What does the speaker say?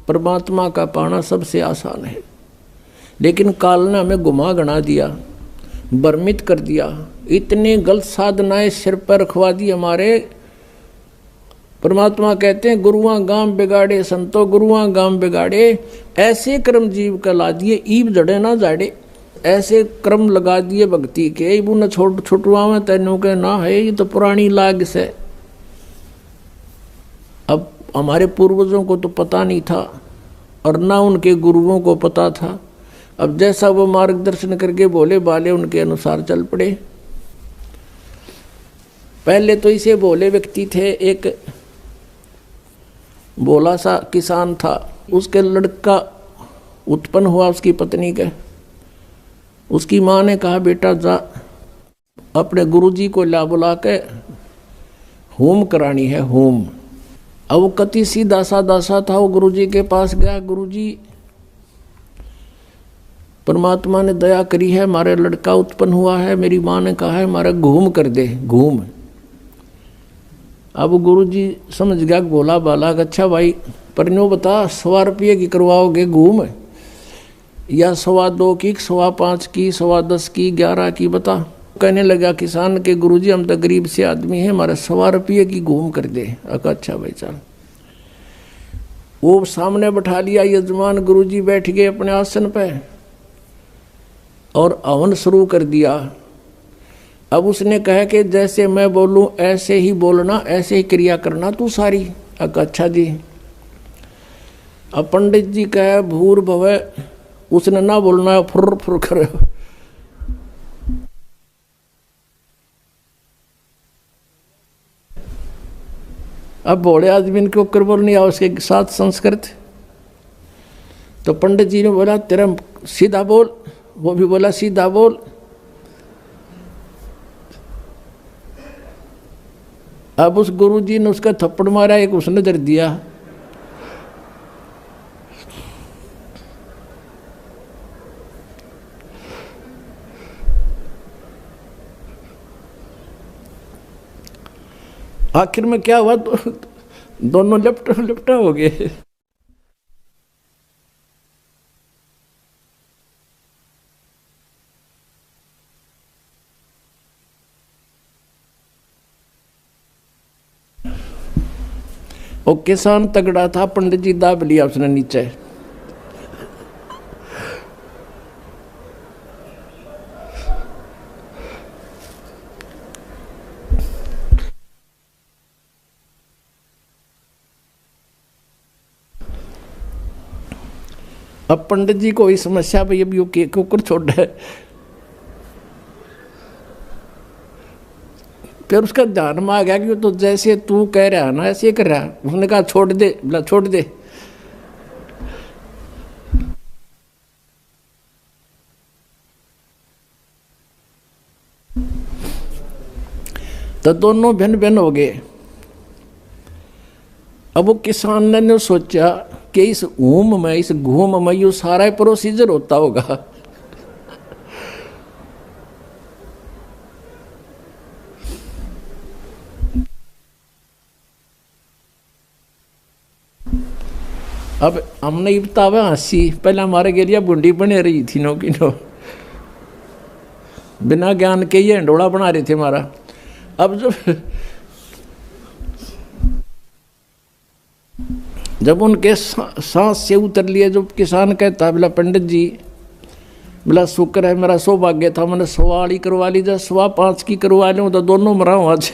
परमात्मा का पाना सबसे आसान है, लेकिन काल ने हमें गुमा गना दिया, भ्रमित कर दिया। इतनी गलत साधनाएं सिर पर रखवा दी हमारे। परमात्मा कहते हैं गुरुआ गांव बिगाड़े संतो गुरुआ गांव बिगाड़े, ऐसे कर्म जीव का ला दिए ईब जड़े ना जाड़े। ऐसे क्रम लगा दिए भक्ति के, वो न छुटवा में तेनों के ना है, ये तो पुरानी लाग से। अब हमारे पूर्वजों को तो पता नहीं था और ना उनके गुरुओं को पता था। अब जैसा वो मार्गदर्शन करके बोले बाले उनके अनुसार चल पड़े। पहले तो इसे भोले व्यक्ति थे। एक भोला सा किसान था, उसके लड़का उत्पन्न हुआ उसकी पत्नी का। उसकी माँ ने कहा बेटा जा अपने गुरुजी को ला बुला के होम करानी है, होम। अब वो कति सीधा सादा सा था। वो गुरुजी के पास गया, गुरुजी परमात्मा ने दया करी है, हमारे लड़का उत्पन्न हुआ है, मेरी माँ ने कहा है हमारा घूम कर दे, घूम। अब गुरुजी समझ गया बोला बाला अच्छा भाई पर नो बता 100 रुपये की करवाओगे घूम, या 2.25 की, 5.25 की, 10.25 की, 11 की, बता। कहने लगा किसान के गुरुजी हम तो गरीब से आदमी हैं, हमारे 100 रुपये की घूम कर दे। अच्छा भाई चल। वो सामने बैठा लिया यजमान, गुरुजी बैठ गए अपने आसन पे और हवन शुरू कर दिया। अब उसने कहा कि जैसे मैं बोलूं ऐसे ही बोलना, ऐसे ही क्रिया करना तू सारी। अच्छा जी। अब पंडित जी कहे भूर भवे, उसने ना बोलना फुर फुर करे। अब भोले आदमी के ऊपर बोलनी आ उसके साथ संस्कृत। तो पंडित जी ने बोला तेरा सीधा बोल, वो भी बोला सीधा बोल। अब उस गुरुजी ने उसका थप्पड़ मारा, एक उसने दर दिया। आखिर में क्या हुआ, दोनों लिपटा हो गए। वो किसान तगड़ा था, पंडित जी दाब लिया उसने नीचे। अब पंडित जी को इस समस्या भाई अभी के कुकर छोड़ है। फिर उसका ध्यान में आ गया कि तो जैसे तू कह रहा है ना ऐसे ही कर रहा है। उसने कहा छोड़ दे, बोला छोड़ दे। तो दोनों भिन्न भिन्न हो गए। अब वो किसान ने सोचा कि इस ऊम में, इस घूम में ये सारा प्रोसीजर होता होगा। अब हमने बतावे हंसी, पहले हमारे गेरिया बुंडी बने रही थी नो की नो, बिना ज्ञान के ये हंडोड़ा बना रहे थे हमारा। अब जब उनके सांस से उतर लिए, जो किसान कहता बोला पंडित जी, बोला शुक्र है मेरा सौभाग्य था, मैंने 1.25 करवा ली, जब 5.25 की करवा लूँ तो दोनों मरा आज।